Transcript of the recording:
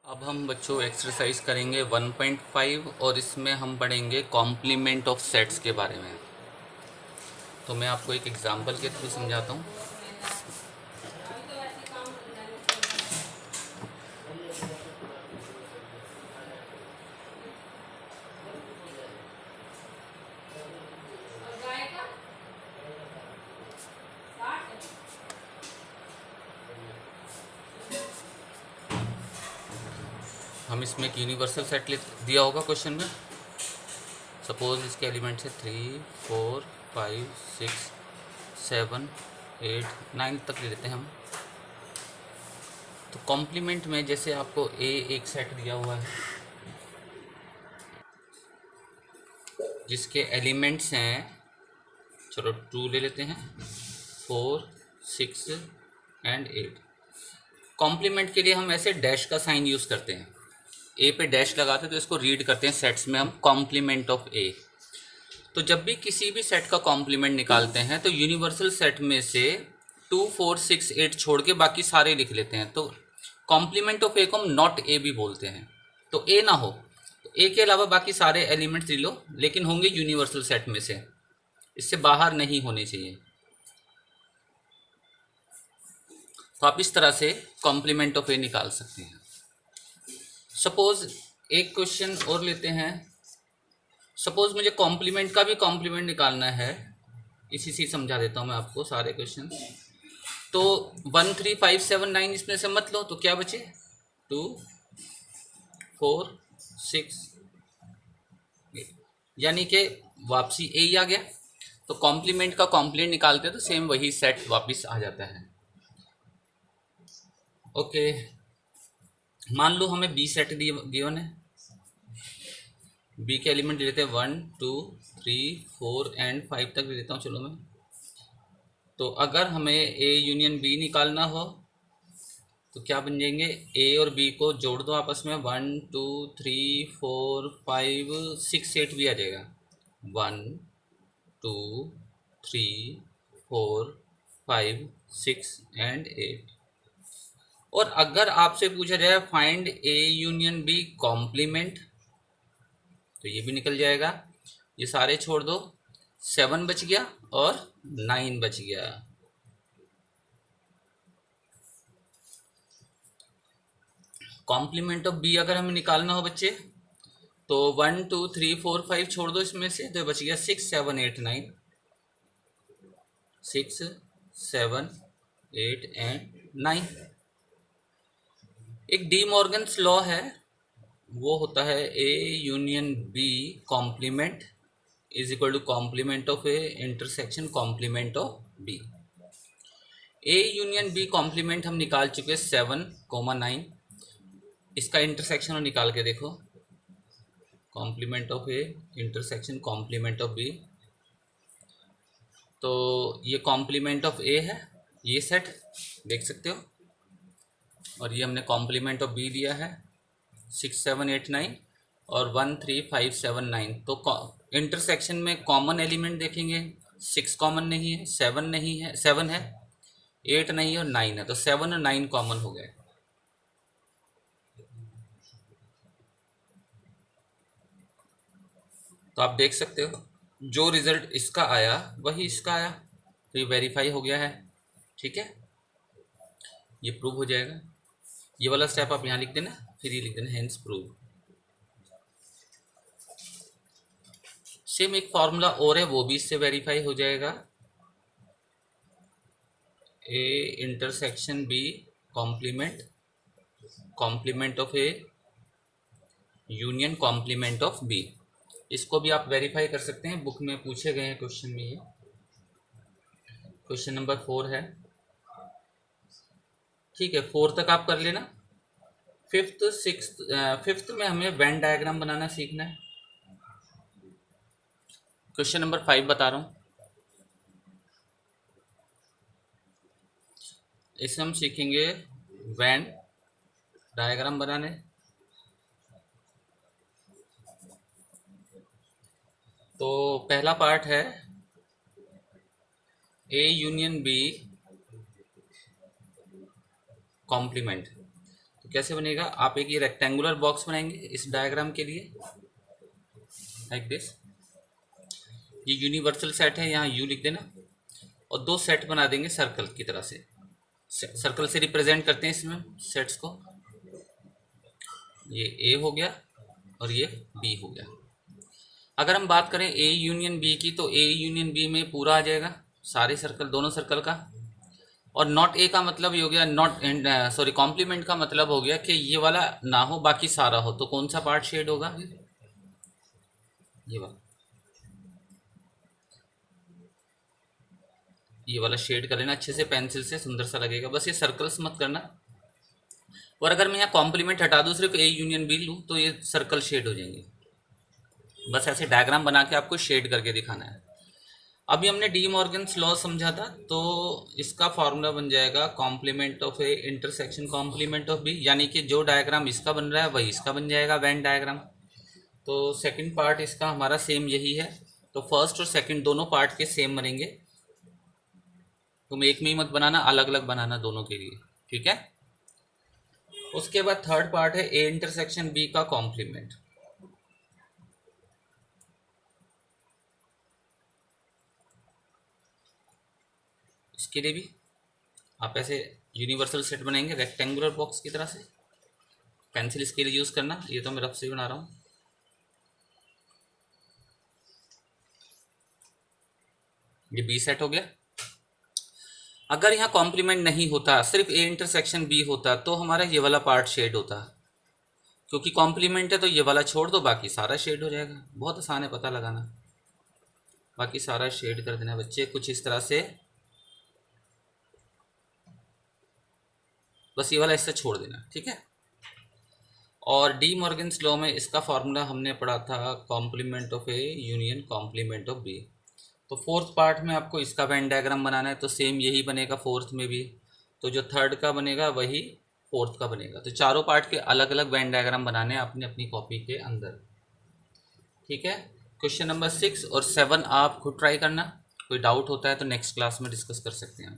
अब हम बच्चों एक्सरसाइज करेंगे 1.5 और इसमें हम पढ़ेंगे कॉम्प्लीमेंट ऑफ सेट्स के बारे में। तो मैं आपको एक एग्जांपल के थ्रू समझाता हूँ। हम इसमें एक यूनिवर्सल सेट दिया होगा क्वेश्चन में। सपोज इसके एलिमेंट्स है 3, 4, 5, 6, 7, 8, 9 तक ले लेते हैं हम। तो कॉम्प्लीमेंट में जैसे आपको एक सेट दिया हुआ है जिसके एलिमेंट्स हैं, चलो 2 ले लेते हैं, 4, 6 एंड 8। कॉम्प्लीमेंट के लिए हम ऐसे डैश का साइन यूज़ करते हैं। ए पे डैश लगाते हैं तो इसको रीड करते हैं सेट्स में हम कॉम्प्लीमेंट ऑफ ए। तो जब भी किसी भी सेट का कॉम्प्लीमेंट निकालते हैं तो यूनिवर्सल सेट में से 2, 4, 6, 8 छोड़ के बाकी सारे लिख लेते हैं। तो कॉम्प्लीमेंट ऑफ ए को हम नॉट ए भी बोलते हैं। तो ए ना हो तो ए के अलावा बाकी सारे एलिमेंट्स ले लो, लेकिन होंगे यूनिवर्सल सेट में से, इससे बाहर नहीं होने चाहिए। तो आप इस तरह से कॉम्प्लीमेंट ऑफ ए निकाल सकते हैं। सपोज एक क्वेश्चन और लेते हैं। सपोज मुझे कॉम्प्लीमेंट का भी कॉम्प्लीमेंट निकालना है, इसी से समझा देता हूँ मैं आपको सारे क्वेश्चन। तो 1, 3, 5, 7, 9 इसमें से मत लो तो क्या बचे, 2, 4, 6, 8, यानी कि वापसी ए ही आ गया। तो कॉम्प्लीमेंट का कॉम्प्लीमेंट निकालते हैं तो सेम वही सेट वापस आ जाता है। ओके, मान लो हमें बी सेट गिवन है। बी के एलिमेंट ले लेते हैं 1, 2, 3, 4 एंड 5 तक ले लेता हूँ। चलो मैं, तो अगर हमें ए यूनियन बी निकालना हो तो क्या बन जाएंगे, ए और बी को जोड़ दो आपस में, 1, 2, 3, 4, 5, 6, 8 भी आ जाएगा। 1, 2, 3, 4, 5, 6 एंड 8। और अगर आपसे पूछा जाए find A union B complement, तो ये भी निकल जाएगा। ये सारे छोड़ दो, 7 बच गया और 9 बच गया। कॉम्प्लीमेंट ऑफ बी अगर हमें निकालना हो बच्चे तो 1, 2, 3, 4, 5 छोड़ दो इसमें से, तो बच गया 6, 7, 8, 9। 6, 7, 8 एंड 9। एक डी मॉर्गन्स लॉ है, वो होता है A union B complement is equal to complement of A intersection complement of B. A union B complement हम निकाल चुके 7, 9। इसका इंटरसेक्शन और निकाल के देखो, complement of A intersection complement of B. तो ये कॉम्प्लीमेंट ऑफ ए है, ये सेट देख सकते हो, और ये हमने कॉम्प्लीमेंट ऑफ बी दिया है 6, 7, 8, 9 और 1, 3, 5, 7, 9। तो इंटरसेक्शन में कॉमन एलिमेंट देखेंगे, 6 कॉमन नहीं है, 7 नहीं है, 7 है, 8 नहीं है और 9 है। तो 7 और 9 कॉमन हो गए। तो आप देख सकते हो जो रिजल्ट इसका आया वही इसका आया, तो ये वेरीफाई हो गया है। ठीक है, ये प्रूव हो जाएगा। ये वाला स्टेप आप यहाँ लिख देना, फिर ये लिख देना हेंस प्रूव। सेम एक फॉर्मूला और है, वो भी इससे वेरीफाई हो जाएगा। A intersection B complement, complement of A union complement of B. इसको भी आप वेरीफाई कर सकते हैं, बुक में पूछे गए हैं क्वेश्चन में। ये क्वेश्चन नंबर 4 है। ठीक है, 4 तक आप कर लेना। फिफ्थ में हमें वेन डायग्राम बनाना सीखना है। क्वेश्चन नंबर 5 बता रहा हूँ। इसमें हम सीखेंगे वेन डायग्राम बनाने। तो पहला पार्ट है ए यूनियन बी कॉम्प्लीमेंट। तो कैसे बनेगा, आप एक ये रेक्टेंगुलर बॉक्स बनाएंगे इस डायग्राम के लिए लाइक दिस। ये यूनिवर्सल सेट है, यहाँ यू लिख देना, और दो सेट बना देंगे सर्कल की तरह से। सर्कल से रिप्रेजेंट करते हैं इसमें सेट्स को। ये ए हो गया और ये बी हो गया। अगर हम बात करें ए यूनियन बी की, तो ए यूनियन बी में पूरा आ जाएगा सारे सर्कल, दोनों सर्कल का। और नॉट ए का मतलब ये हो गया, नॉट सॉरी कॉम्प्लीमेंट का मतलब हो गया कि ये वाला ना हो बाकी सारा हो। तो कौन सा पार्ट शेड होगा, ये वाला शेड कर लेना अच्छे से पेंसिल से, सुंदर सा लगेगा। बस ये सर्कल्स मत करना। और अगर मैं यहाँ कॉम्प्लीमेंट हटा दूँ, सिर्फ ए यूनियन बी लूँ, तो ये सर्कल शेड हो जाएंगे। बस ऐसे डायग्राम बना के आपको शेड करके दिखाना है। अभी हमने डी मॉर्गन्स लॉ समझा था, तो इसका फॉर्मूला बन जाएगा complement of A intersection complement of B, यानी कि जो डायग्राम इसका बन रहा है वही इसका बन जाएगा, वेन डायग्राम। तो सेकंड पार्ट इसका हमारा सेम यही है। तो फर्स्ट और सेकंड दोनों पार्ट के सेम बनेंगे। तुम एक में ही मत बनाना, अलग अलग बनाना दोनों के लिए, ठीक है। उसके बाद थर्ड पार्ट है ए इंटरसेक्शन बी का कॉम्प्लीमेंट। इसके लिए भी आप ऐसे यूनिवर्सल सेट बनाएंगे रेक्टेंगुलर बॉक्स की तरह से। पेंसिल इसके लिए यूज करना, ये तो मैं रफ से ही बना रहा हूँ। ये बी सेट हो गया। अगर यहाँ कॉम्प्लीमेंट नहीं होता, सिर्फ ए इंटरसेक्शन बी होता, तो हमारा ये वाला पार्ट शेड होता। क्योंकि कॉम्प्लीमेंट है तो ये वाला छोड़ दो, बाकी सारा शेड हो जाएगा। बहुत आसान है पता लगाना। बाकी सारा शेड कर देना बच्चे कुछ इस तरह से, बस ये वाला इससे छोड़ देना, ठीक है। और डी मॉर्गन्स लॉ में इसका फॉर्मूला हमने पढ़ा था complement of A union complement of B. तो फोर्थ पार्ट में आपको इसका वेन डायग्राम बनाना है, तो सेम यही बनेगा फोर्थ में भी। तो जो थर्ड का बनेगा वही फोर्थ का बनेगा। तो चारों पार्ट के अलग अलग वेन डायग्राम बनाने हैं आपने अपनी कॉपी के अंदर, ठीक है। क्वेश्चन नंबर 6 और 7 आप खुद ट्राई करना। कोई डाउट होता है तो नेक्स्ट क्लास में डिस्कस कर सकते हैं।